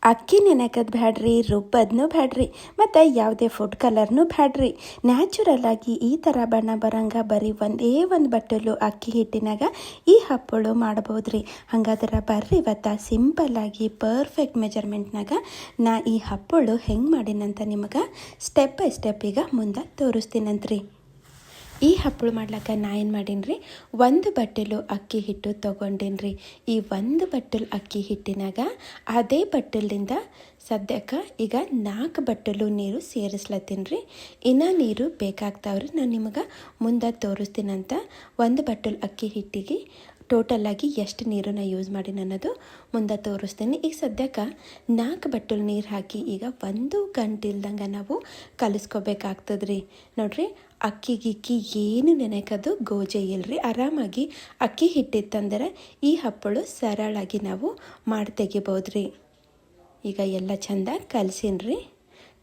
ಅಕ್ಕಿ ನೆನೆಕದ್ ಬ್ಯಾಡ್ರಿ, ರುಬ್ಬದ್ನು ಬ್ಯಾಡ್ರಿ, ಮತ್ತು ಯಾವುದೇ ಫುಡ್ ಕಲರ್ನು ಬ್ಯಾಡ್ರಿ. ನ್ಯಾಚುರಲ್ ಆಗಿ ಈ ಥರ ಬಣ್ಣ ಬರಂಗ ಬರೀ ಒಂದೇ ಒಂದು ಬಟ್ಟಲು ಅಕ್ಕಿ ಹಿಟ್ಟಿನಾಗ ಈ ಹಪ್ಪಳು ಮಾಡ್ಬೋದ್ರಿ. ಹಂಗಾದ್ರೆ ಬರ್ರಿ ಇವತ್ತು ಸಿಂಪಲ್ಲಾಗಿ ಪರ್ಫೆಕ್ಟ್ ಮೆಜರ್ಮೆಂಟ್ನಾಗ ನಾ ಈ ಹಪ್ಪಳು ಹೆಂಗೆ ಮಾಡಿನಂತ ನಿಮಗೆ ಸ್ಟೆಪ್ ಬೈ ಸ್ಟೆಪ್ ಈಗ ಮುಂದೆ ತೋರಿಸ್ತೀನಂತ್ರಿ. ಈ ಹಪ್ಪಳು ಮಾಡ್ಲಿಕ್ಕೆ ನಾ ಏನು ಮಾಡೀನಿ, ಒಂದು ಬಟ್ಟಲು ಅಕ್ಕಿ ಹಿಟ್ಟು ತೊಗೊಂಡೇನಿ. ಈ ಒಂದು ಬಟ್ಟಲು ಅಕ್ಕಿ ಹಿಟ್ಟಿನಾಗ ಅದೇ ಬಟ್ಟಲಿಂದ ಸದ್ಯಕ್ಕೆ ಈಗ 4 ಬಟ್ಟಲು ನೀರು ಸೇರಿಸ್ಲತ್ತೀನಿ. ಇನ್ನೂ ನೀರು ಬೇಕಾಗ್ತಾವ್ರಿ, ನಾನು ನಿಮಗೆ ಮುಂದೆ ತೋರಿಸ್ತೀನಂತ. ಒಂದು ಬಟ್ಟಲು ಅಕ್ಕಿ ಹಿಟ್ಟಿಗೆ ಟೋಟಲಾಗಿ ಎಷ್ಟು ನೀರನ್ನು ಯೂಸ್ ಮಾಡಿ ಅನ್ನೋದು ಮುಂದೆ ತೋರಿಸ್ತೀನಿ. ಈಗ ಸದ್ಯಕ್ಕೆ 4 ಬಟ್ಟಲು ನೀರು ಹಾಕಿ ಈಗ 1 ಗಂಟೆ ಇಲ್ದಂಗೆ ನಾವು ಕಲಿಸ್ಕೋಬೇಕಾಗ್ತದ್ರಿ. ನೋಡ್ರಿ, ಅಕ್ಕಿ ಗಿಕ್ಕಿ ಏನು ನೆನೆಕೋದು ಗೋಜೆ ಇಲ್ರಿ. ಆರಾಮಾಗಿ ಅಕ್ಕಿ ಹಿಟ್ಟಿತ್ತಂದ್ರೆ ಈ ಹಪ್ಪಳು ಸರಳಾಗಿ ನಾವು ಮಾಡಿ ತೆಗಿಬೋದ್ರಿ. ಈಗ ಎಲ್ಲ ಚಂದ ಕಲಸಿನ್ರಿ.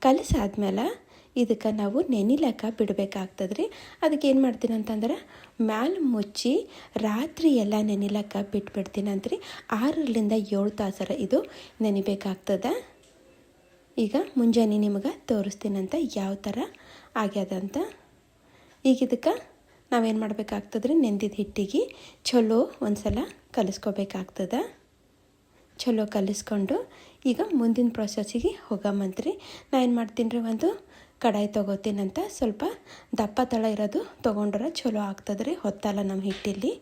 ಕಲಸಾದ್ಮೇಲೆ ಇದಕ್ಕೆ ನಾವು ನೆನಿಲಕ್ಕ ಬಿಡಬೇಕಾಗ್ತದ್ರಿ. ಅದಕ್ಕೆ ಏನು ಮಾಡ್ತೀನಿ ಅಂತಂದ್ರೆ ಮ್ಯಾಲೆ ಮುಚ್ಚಿ ರಾತ್ರಿ ಎಲ್ಲ ನೆನಿಲಕ್ಕ ಬಿಟ್ಬಿಡ್ತೀನಂತ್ರಿ. 6ರಿಂದ 7 ತಾಸರ ಇದು ನೆನಿಬೇಕಾಗ್ತದೆ. ಈಗ ಮುಂಜಾನೆ ನಿಮಗೆ ತೋರಿಸ್ತೀನಂತ ಯಾವ ಥರ ಆಗ್ಯದಂತ. ಈಗ ಇದಕ್ಕೆ ನಾವೇನು ಮಾಡಬೇಕಾಗ್ತದ್ರಿ, ನೆಂದಿದ್ದ ಹಿಟ್ಟಿಗೆ ಚಲೋ ಒಂದು ಸಲ ಕಲಿಸ್ಕೋಬೇಕಾಗ್ತದೆ. ಚಲೋ ಕಲಿಸ್ಕೊಂಡು ಈಗ ಮುಂದಿನ ಪ್ರೊಸೆಸ್ಸಿಗೆ ಹೋಗಮಂತ್ರಿ. ನಾ ಏನು ಮಾಡ್ತೀನಿ ರೀ, ಒಂದು ಕಡಾಯಿ ತೊಗೋತೀನಂತ. ಸ್ವಲ್ಪ ದಪ್ಪ ತಳ ಇರೋದು ತೊಗೊಂಡ್ರೆ ಚಲೋ ಆಗ್ತದ್ರಿ, ಹೊತ್ತಲ್ಲ ನಮ್ಮ ಹಿಟ್ಟಿಲ್ಲಿ.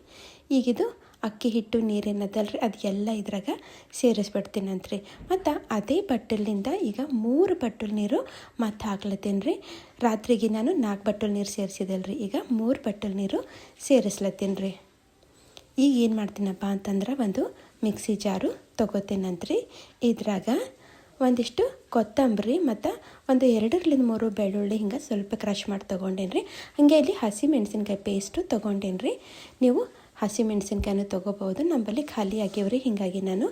ಈಗಿದು ಅಕ್ಕಿ ಹಿಟ್ಟು ನೀರೇನದಲ್ರಿ ಅದು ಎಲ್ಲ ಇದ್ರಾಗ ಸೇರಿಸ್ಬಿಡ್ತೀನಂತ್ರಿ. ಮತ್ತು ಅದೇ ಬಟ್ಟಲಿಂದ ಈಗ 3 ಬಟ್ಟಲು ನೀರು ಮತ್ತೆ ಹಾಕ್ಲತ್ತೀನಿ ರೀ. ರಾತ್ರಿಗೆ ನಾನು 4 ಬಟ್ಟಲು ನೀರು ಸೇರಿಸಿದಲ್ರಿ, ಈಗ 3 ಬಟ್ಟಲು ನೀರು ಸೇರಿಸ್ಲತ್ತೀನಿ ರೀ. ಈಗ ಏನು ಮಾಡ್ತೀನಪ್ಪ ಅಂತಂದ್ರೆ ಒಂದು ಮಿಕ್ಸಿ ಜಾರು ತೊಗೋತೀನಂತ್ರಿ. ಇದ್ರಾಗ ಒಂದಿಷ್ಟು ಕೊತ್ತಂಬರಿ ಮತ್ತು ಒಂದು 2ರಿಂದ 3 ಬೆಳ್ಳುಳ್ಳಿ ಹಿಂಗೆ ಸ್ವಲ್ಪ ಕ್ರಷ್ ಮಾಡಿ ತೊಗೊಂಡೇನಿ ರೀ. ಹಾಗೆ ಇಲ್ಲಿ ಹಸಿ ಮೆಣಸಿನ್ಕಾಯಿ ಪೇಸ್ಟು ತೊಗೊಂಡೇನಿ ರೀ. ನೀವು ಹಸಿ ಮೆಣಸಿನ್ಕಾಯಿನೂ ತೊಗೋಬೋದು, ನಮ್ಮಲ್ಲಿ ಖಾಲಿ ಆಗ್ಯವ್ರಿ, ಹೀಗಾಗಿ ನಾನು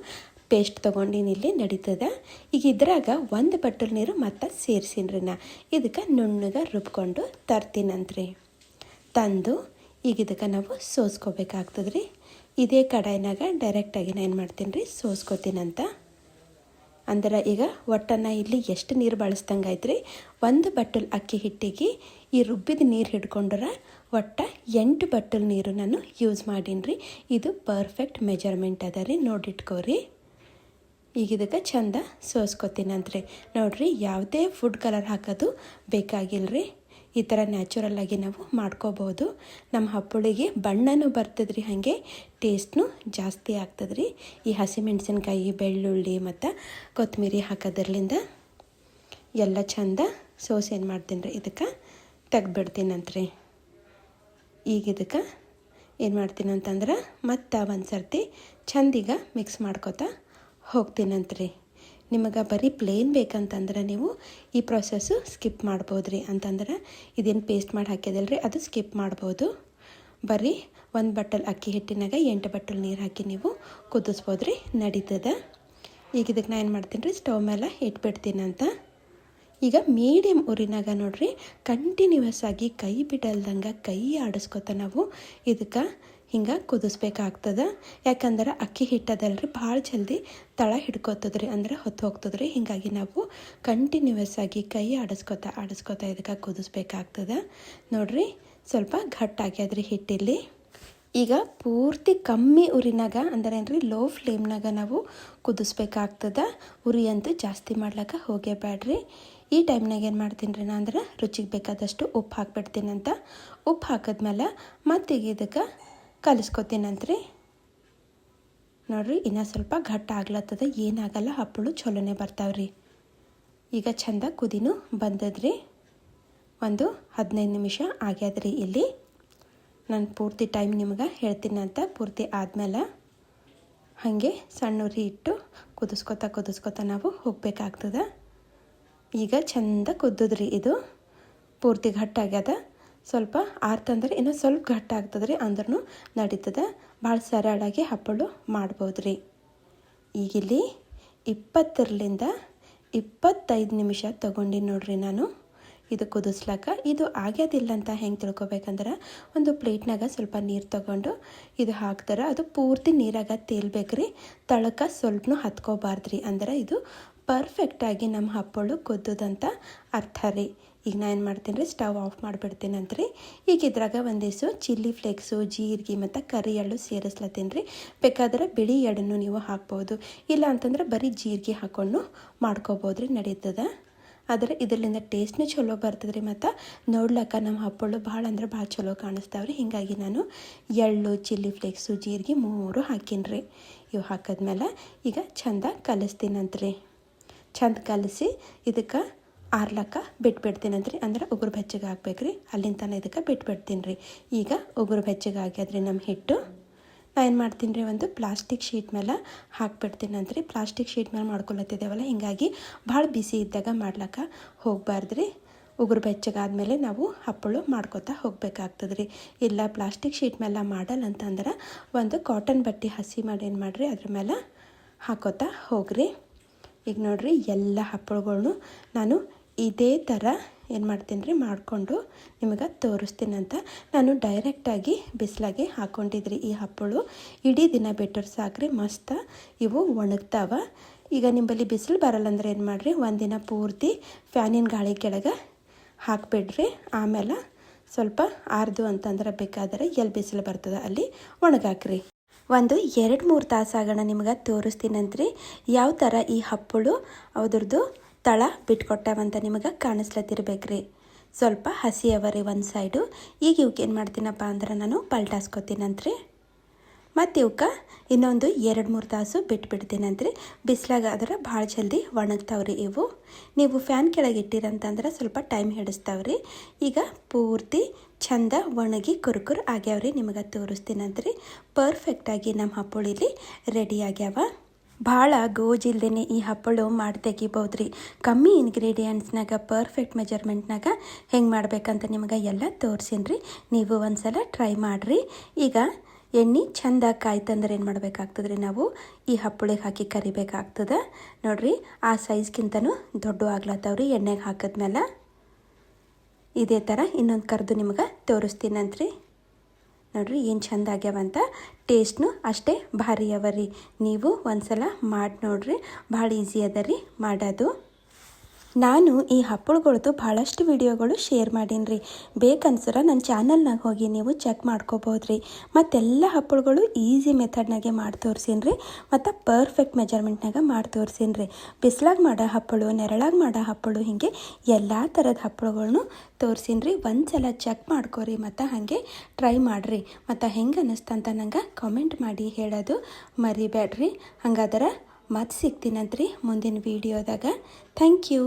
ಪೇಸ್ಟ್ ತೊಗೊಂಡಿನಿ, ಇಲ್ಲಿ ನಡೀತದೆ. ಈಗ ಇದ್ರಾಗ 1 ಬಟ್ಟಲು ನೀರು ಮತ್ತು ಸೇರಿಸಿನ್ರಿ. ನಾ ಇದಕ್ಕೆ ನುಣ್ಣಗೆ ರುಬ್ಕೊಂಡು ತರ್ತೀನಂತ್ರಿ. ತಂದು ಈಗ ಇದಕ್ಕೆ ನಾವು ಸೋಸ್ಕೋಬೇಕಾಗ್ತದ್ರಿ. ಇದೇ ಕಡಾಯಿನಾಗ ಡೈರೆಕ್ಟಾಗಿ ನಾನು ಏನು ಮಾಡ್ತೀನಿ ರೀ, ಸೋಸ್ಕೋತೀನಂತ. ಅಂದ್ರೆ ಈಗ ಒಟ್ಟನ್ನು ಇಲ್ಲಿ ಎಷ್ಟು ನೀರು ಬಳಸ್ದಂಗೆ ಐತ್ರಿ. 1 ಬಟ್ಟಲು ಅಕ್ಕಿ ಹಿಟ್ಟಿಗೆ ಈ ರುಬ್ಬಿದ ನೀರು ಹಿಡ್ಕೊಂಡ್ರೆ ಒಟ್ಟು 8 ಬಟ್ಟಲು ನೀರು ನಾನು ಯೂಸ್ ಮಾಡೀನಿ ರೀ. ಇದು ಪರ್ಫೆಕ್ಟ್ ಮೆಜರ್ಮೆಂಟ್ ಅದ ರೀ, ನೋಡಿಟ್ಕೋರಿ. ಈಗ ಇದಕ್ಕೆ ಚಂದ ಸೋಸ್ಕೋತೀನಂತ್ರಿ. ನೋಡಿರಿ, ಯಾವುದೇ ಫುಡ್ ಕಲರ್ ಹಾಕೋದು ಬೇಕಾಗಿಲ್ಲರಿ. ಈ ಥರ ನ್ಯಾಚುರಲ್ಲಾಗಿ ನಾವು ಮಾಡ್ಕೋಬೋದು. ನಮ್ಮ ಹಪ್ಪಳಿಗೆ ಬಣ್ಣನೂ ಬರ್ತದ್ರಿ, ಹಾಗೆ ಟೇಸ್ಟ್ನೂ ಜಾಸ್ತಿ ಆಗ್ತದ್ರಿ. ಈ ಹಸಿಮೆಣಸಿನ್ಕಾಯಿ, ಬೆಳ್ಳುಳ್ಳಿ ಮತ್ತು ಕೊತ್ತಂಬರಿ ಹಾಕೋದ್ರಲ್ಲಿಂದ ಎಲ್ಲ ಚಂದ ಸೋಸ್ ಏನು ಮಾಡ್ತೀನಿ ರೀ, ಇದಕ್ಕೆ ತೆಗ್ದುಬಿಡ್ತೀನಂತ್ರಿ. ಈಗ ಇದಕ್ಕೆ ಏನು ಮಾಡ್ತೀನಿ ಅಂತಂದ್ರೆ ಮತ್ತೆ ಒಂದು ಸರ್ತಿ ಚಂದೀಗ ಮಿಕ್ಸ್ ಮಾಡ್ಕೊತಾ ಹೋಗ್ತೀನಂತ್ರಿ. ನಿಮಗೆ ಬರೀ ಪ್ಲೇನ್ ಬೇಕಂತಂದ್ರೆ ನೀವು ಈ ಪ್ರೊಸೆಸ್ಸು ಸ್ಕಿಪ್ ಮಾಡ್ಬೋದು ರೀ. ಅಂತಂದ್ರೆ ಇದೇನು ಪೇಸ್ಟ್ ಮಾಡಿ ಹಾಕಿದಲ್ರಿ ಅದು ಸ್ಕಿಪ್ ಮಾಡ್ಬೋದು. ಬರೀ 1 ಬಟ್ಟಲು ಅಕ್ಕಿ ಹಿಟ್ಟಿನಾಗ 8 ಬಟ್ಟಲು ನೀರು ಹಾಕಿ ನೀವು ಕುದಿಸ್ಬೋದು ರೀ, ನಡೀತದೆ. ಈಗ ಇದಕ್ಕೆ ನಾನು ಏನು ಮಾಡ್ತೀನಿ ರೀ, ಸ್ಟವ್ ಮೇಲೆ ಇಟ್ಬಿಡ್ತೀನಂತ. ಈಗ ಮೀಡಿಯಮ್ ಉರಿನಾಗ ನೋಡ್ರಿ, ಕಂಟಿನ್ಯೂಸ್ ಆಗಿ ಕೈ ಬಿಡಲ್ದಂಗೆ ಕೈ ಆಡಿಸ್ಕೊತ ನಾವು ಇದಕ್ಕೆ ಹಿಂಗೆ ಕುದಿಸ್ಬೇಕಾಗ್ತದೆ. ಯಾಕಂದ್ರೆ ಅಕ್ಕಿ ಹಿಟ್ಟದಲ್ರಿ ಭಾಳ ಜಲ್ದಿ ತಳ ಹಿಡ್ಕೊತದ್ರಿ, ಅಂದ್ರೆ ಹೊತ್ತು ಹೋಗ್ತದ್ರಿ. ಹೀಗಾಗಿ ನಾವು ಕಂಟಿನ್ಯೂಸ್ ಆಗಿ ಕೈ ಆಡಿಸ್ಕೊತ ಇದಕ್ಕೆ ಕುದಿಸ್ಬೇಕಾಗ್ತದೆ. ನೋಡ್ರಿ, ಸ್ವಲ್ಪ ಗಟ್ಟಾಗ್ಯದ್ರಿ ಹಿಟ್ಟಿಲ್ಲಿ. ಈಗ ಪೂರ್ತಿ ಕಮ್ಮಿ ಉರಿನಾಗ ಅಂದ್ರೆ ಏನ್ರಿ, ಲೋ ಫ್ಲೇಮ್ನಾಗ ನಾವು ಕುದಿಸ್ಬೇಕಾಗ್ತದೆ. ಉರಿ ಅಂತೂ ಜಾಸ್ತಿ ಮಾಡ್ಲಿಕ್ಕೆ ಹೋಗೇಬೇಡ್ರಿ. ಈ ಟೈಮ್ನಾಗ ಏನು ಮಾಡ್ತೀನಿ ರೀ, ನಾ ಅಂದ್ರೆ ರುಚಿಗೆ ಬೇಕಾದಷ್ಟು ಉಪ್ಪು ಹಾಕ್ಬಿಡ್ತೀನಂತ. ಉಪ್ಪು ಹಾಕಿದ್ಮೇಲೆ ಮತ್ತೀಗ ಇದಕ್ಕೆ ಕಲಿಸ್ಕೊತೀನಂತ್ರಿ. ನೋಡ್ರಿ, ಇನ್ನೂ ಸ್ವಲ್ಪ ಗಟ್ಟ ಆಗ್ಲತ್ತದ, ಏನಾಗಲ್ಲ, ಹಪ್ಪಳು ಚಲೋನೇ ಬರ್ತಾವ್ರಿ. ಈಗ ಚಂದ ಕುದಿನೂ ಬಂದದ್ರಿ. ಒಂದು 15 ನಿಮಿಷ ಆಗ್ಯದ್ರಿ. ಇಲ್ಲಿ ನಾನು ಪೂರ್ತಿ ಟೈಮ್ ನಿಮ್ಗೆ ಹೇಳ್ತೀನಂತ. ಪೂರ್ತಿ ಆದಮೇಲೆ ಹಾಗೆ ಸಣ್ಣ ಉರಿ ಇಟ್ಟು ಕುದಿಸ್ಕೊತ ನಾವು ಹೋಗ್ಬೇಕಾಗ್ತದೆ. ಈಗ ಚಂದ ಕುದ್ದದ್ರಿ, ಇದು ಪೂರ್ತಿ ಗಟ್ಟಾಗ್ಯದ. ಸ್ವಲ್ಪ ಆರ್ತಂದ್ರೆ ಇನ್ನೂ ಸ್ವಲ್ಪ ಗಟ್ಟ ಆಗ್ತದ್ರಿ, ಅಂದ್ರೂ ನಡೀತದೆ. ಭಾಳ ಸರಳಾಗಿ ಹಪ್ಪಳು ಮಾಡ್ಬೋದು ರೀ. ಈಗಿಲ್ಲಿ 20ರಿಂದ 25 ನಿಮಿಷ ತೊಗೊಂಡು ನೋಡ್ರಿ ನಾನು ಇದು ಕುದಿಸ್ಲಾಕ. ಇದು ಆಗ್ಯೋದಿಲ್ಲ ಅಂತ ಹೆಂಗೆ ತಿಳ್ಕೊಬೇಕಂದ್ರೆ, ಒಂದು ಪ್ಲೇಟ್ನಾಗ ಸ್ವಲ್ಪ ನೀರು ತೊಗೊಂಡು ಇದು ಹಾಕ್ತಾರೆ. ಅದು ಪೂರ್ತಿ ನೀರಾಗ ತೇಲ್ಬೇಕ್ರಿ, ತಳಕ್ಕೆ ಸ್ವಲ್ಪನೂ ಹತ್ಕೋಬಾರ್ದ್ರಿ. ಅಂದ್ರೆ ಇದು ಪರ್ಫೆಕ್ಟಾಗಿ ನಮ್ಮ ಹಪ್ಪಳು ಕುದ್ದದಂತ ಅರ್ಥ ರೀ. ಈಗ ನಾನು ಏನು ಮಾಡ್ತೀನಿ ರೀ, ಸ್ಟವ್ ಆಫ್ ಮಾಡಿಬಿಡ್ತೀನಿ ಅಂತ್ರಿ. ಈಗ ಇದ್ರಾಗ ಒಂದಿಷ್ಟು ಚಿಲ್ಲಿ ಫ್ಲೇಕ್ಸು, ಜೀರಿಗೆ ಮತ್ತು ಕರಿ ಎಳ್ಳು ಸೇರಿಸ್ಲತ್ತೀನಿ ರೀ. ಬೇಕಾದ್ರೆ ಬಿಳಿ ಎಳ್ಳನ್ನು ನೀವು ಹಾಕ್ಬೋದು, ಇಲ್ಲ ಅಂತಂದ್ರೆ ಬರೀ ಜೀರಿಗೆ ಹಾಕ್ಕೊಂಡು ಮಾಡ್ಕೋಬೋದು ರೀ, ನಡೀತದೆ. ಆದರೆ ಇದರಿಂದ ಟೇಸ್ಟ್ನೂ ಚಲೋ ಬರ್ತದೆ ರೀ, ಮತ್ತು ನೋಡ್ಲಿಕ್ಕೆ ನಮ್ಮ ಹಪ್ಪಳು ಭಾಳ ಅಂದ್ರೆ ಭಾಳ ಚಲೋ ಕಾಣಿಸ್ತಾವೆ ರೀ. ಹೀಗಾಗಿ ನಾನು ಎಳ್ಳು, ಚಿಲ್ಲಿ ಫ್ಲೇಕ್ಸು, ಜೀರಿಗೆ 3 ಹಾಕೀನಿ ರೀ. ಇವು ಹಾಕಿದ್ಮೇಲೆ ಈಗ ಚಂದ ಕಲಿಸ್ತೀನಂತ್ರಿ. ಚಂದ ಕಲಿಸಿ ಇದಕ್ಕೆ ಆರ್ಲಕ್ಕ ಬಿಟ್ಬಿಡ್ತೀನಂತ್ರಿ. ಅಂದ್ರೆ ಉಗುರು ಬೆಚ್ಚಗೆ ಹಾಕ್ಬೇಕು ರೀ, ಅಲ್ಲಿಂದ ತನಕ ಇದಕ್ಕೆ ಬಿಟ್ಬಿಡ್ತೀನಿ ರೀ. ಈಗ ಉಗುರು ಬೆಚ್ಚಗೆ ಆಗ್ಯದ್ರಿ ನಮ್ಮ ಹಿಟ್ಟು. ನಾನು ಏನು ಮಾಡ್ತೀನಿ ರೀ, ಒಂದು ಪ್ಲಾಸ್ಟಿಕ್ ಶೀಟ್ ಮೇಲೆ ಹಾಕ್ಬಿಡ್ತೀನಂತ್ರಿ. ಪ್ಲಾಸ್ಟಿಕ್ ಶೀಟ್ ಮೇಲೆ ಮಾಡ್ಕೊಳತ್ತಿದ್ದೇವಲ್ಲ, ಹೀಗಾಗಿ ಭಾಳ ಬಿಸಿ ಇದ್ದಾಗ ಮಾಡ್ಲಿಕ್ಕೆ ಹೋಗಬಾರ್ದು ರೀ. ಉಗುರು ಬೆಚ್ಚಗಾದ್ಮೇಲೆ ನಾವು ಹಪ್ಪಳು ಮಾಡ್ಕೊತಾ ಹೋಗ್ಬೇಕಾಗ್ತದೆ ರೀ. ಇಲ್ಲ ಪ್ಲಾಸ್ಟಿಕ್ ಶೀಟ್ ಮೇಲೆ ಮಾಡಲ್ಲ ಅಂತಂದ್ರೆ ಒಂದು ಕಾಟನ್ ಬಟ್ಟೆ ಹಸಿ ಮಾಡಿ ಏನು ಮಾಡಿರಿ ಅದ್ರ ಮೇಲೆ ಹಾಕೋತಾ ಹೋಗ್ರಿ. ಈಗ ನೋಡಿರಿ, ಎಲ್ಲ ಹಪ್ಪಳುಗಳ್ನು ನಾನು ಇದೇ ಥರ ಏನು ಮಾಡ್ತೀನಿ ರೀ ಮಾಡಿಕೊಂಡು ನಿಮಗೆ ತೋರಿಸ್ತೀನಂತ. ನಾನು ಡೈರೆಕ್ಟಾಗಿ ಬಿಸಿಲಾಗೆ ಹಾಕ್ಕೊಂಡಿದ್ರಿ ಈ ಹಪ್ಪಳು. ಇಡೀ ದಿನ ಬಿಟ್ಟರೆ ಸಾಕ್ರಿ, ಮಸ್ತ್ ಇವು ಒಣಗ್ತಾವ. ಈಗ ನಿಮ್ಮಲ್ಲಿ ಬಿಸಿಲು ಬರಲ್ಲ ಅಂದ್ರೆ ಏನು ಮಾಡಿರಿ, ಒಂದಿನ ಪೂರ್ತಿ ಫ್ಯಾನಿನ ಗಾಳಿ ಕೆಳಗೆ ಹಾಕಿಬಿಡ್ರಿ. ಆಮೇಲೆ ಸ್ವಲ್ಪ ಆರ್ದು ಅಂತಂದ್ರೆ ಬೇಕಾದರೆ ಎಲ್ಲಿ ಬಿಸಿಲು ಬರ್ತದೆ ಅಲ್ಲಿ ಒಣಗಾಕ್ರಿ. ಒಂದು 2-3 ತಾಸಾಗಣ ನಿಮ್ಗೆ ತೋರಿಸ್ತೀನಂತ್ರಿ ಯಾವ ಥರ ಈ ಹಪ್ಪಳು ಅದ್ರದ್ದು ತಳ ಬಿಟ್ಕೊಟ್ಟಾವಂತ ನಿಮಗೆ ಕಾಣಿಸ್ಲತ್ತಿರ್ಬೇಕ್ರಿ. ಸ್ವಲ್ಪ ಹಸಿ ಅವರಿ ಒಂದು ಸೈಡು. ಈಗ ಇವಕ್ಕೆ ಏನು ಮಾಡ್ತೀನಪ್ಪ ಅಂದ್ರೆ ನಾನು ಪಲ್ಟಾಸ್ಕೊತೀನಂತ್ರಿ. ಮತ್ತು ಇವಕ್ಕೆ ಇನ್ನೊಂದು 2-3 ತಾಸು ಬಿಟ್ಬಿಡ್ತೀನಂತ್ರಿ. ಬಿಸಿಲಾಗ ಆದ್ರೆ ಭಾಳ ಜಲ್ದಿ ಒಣಗ್ತಾವ್ರಿ ಇವು. ನೀವು ಫ್ಯಾನ್ ಕೆಳಗೆ ಇಟ್ಟಿರಂತಂದ್ರೆ ಸ್ವಲ್ಪ ಟೈಮ್ ಹಿಡಿಸ್ತಾವ್ರಿ. ಈಗ ಪೂರ್ತಿ ಚಂದ ಒಣಗಿ ಕುರ್ಕುರ್ ಆಗ್ಯಾವ್ರಿ, ನಿಮಗೆ ತೋರಿಸ್ತೀನಂತ್ರಿ. ಪರ್ಫೆಕ್ಟಾಗಿ ನಮ್ಮ ಹಪ್ಪಳು ಇಲ್ಲಿ ರೆಡಿ ಆಗ್ಯಾವ. ಭಾಳ ಗೋಜಿಲ್ದೇ ಈ ಹಪ್ಪಳು ಮಾಡಿ ತೆಗಿಬೋದ್ರಿ. ಕಮ್ಮಿ ಇಂಗ್ರೀಡಿಯೆಂಟ್ಸ್ನಾಗ ಪರ್ಫೆಕ್ಟ್ ಮೆಜರ್ಮೆಂಟ್ನಾಗ ಹೆಂಗೆ ಮಾಡ್ಬೇಕಂತ ನಿಮಗೆ ಎಲ್ಲ ತೋರಿಸೀನಿ. ನೀವು ಒಂದ್ಸಲ ಟ್ರೈ ಮಾಡಿರಿ. ಈಗ ಎಣ್ಣೆ ಚಂದ ಕಾಯ್ತಂದ್ರೆ ಏನು ಮಾಡಬೇಕಾಗ್ತದೆ ರೀ, ನಾವು ಈ ಹಪ್ಪಳಿಗೆ ಹಾಕಿ ಕರಿಬೇಕಾಗ್ತದೆ. ನೋಡಿರಿ, ಆ ಸೈಜ್ಗಿಂತನೂ ದೊಡ್ಡ ಆಗ್ಲತ್ತವ್ರಿ ಎಣ್ಣೆಗೆ ಹಾಕಿದ್ಮೇಲೆ. ಇದೇ ಥರ ಇನ್ನೊಂದು ಕರೆದು ನಿಮ್ಗೆ ತೋರಿಸ್ತೀನಂತ್ರಿ. ನೋಡಿರಿ ಏನು ಚಂದ ಆಗ್ಯಾವಂತ. ಟೇಸ್ಟ್ನು ಅಷ್ಟೇ ಭಾರಿ ಅವ ರೀ. ನೀವು ಒಂದ್ಸಲ ಮಾಡಿ ನೋಡಿರಿ, ಭಾಳ ಈಸಿ ಅದ ರೀ ಮಾಡೋದು. ನಾನು ಈ ಹಪ್ಪಳುಗಳದ್ದು ಭಾಳಷ್ಟು ವಿಡಿಯೋಗಳು ಶೇರ್ ಮಾಡೀನಿ ರೀ. ಬೇಕನ್ಸರ ನನ್ನ ಚಾನಲ್ನಾಗ ಹೋಗಿ ನೀವು ಚೆಕ್ ಮಾಡ್ಕೋಬೋದು ರೀ. ಮತ್ತೆಲ್ಲ ಹಪ್ಪಳುಗಳು ಈಸಿ ಮೆಥಡ್ನಾಗೆ ಮಾಡಿ ತೋರಿಸೀನಿ ರೀ, ಮತ್ತು ಪರ್ಫೆಕ್ಟ್ ಮೆಜರ್ಮೆಂಟ್ನಾಗ ಮಾಡಿ ತೋರಿಸೀನಿ ರೀ. ಬಿಸಿಲಾಗ ಮಾಡೋ ಹಪ್ಪಳು, ನೆರಳಾಗ ಮಾಡೋ ಹಪ್ಪಳು, ಹೀಗೆ ಎಲ್ಲ ಥರದ ಹಪ್ಪಳುಗಳ್ನು ತೋರಿಸೀನಿ ರೀ. ಒಂದ್ಸಲ ಚೆಕ್ ಮಾಡ್ಕೋರಿ ಮತ್ತು ಹಾಗೆ ಟ್ರೈ ಮಾಡಿರಿ. ಮತ್ತು ಹೆಂಗೆ ಅನ್ನಿಸ್ತಂತ ನಂಗೆ ಕಾಮೆಂಟ್ ಮಾಡಿ ಹೇಳೋದು ಮರಿಬೇಡ್ರಿ. ಹಂಗಾದ್ರೆ ಮತ್ತೆ ಸಿಗ್ತೀನಂತ್ರಿ ಮುಂದಿನ ವಿಡಿಯೋದಾಗ. Thank you.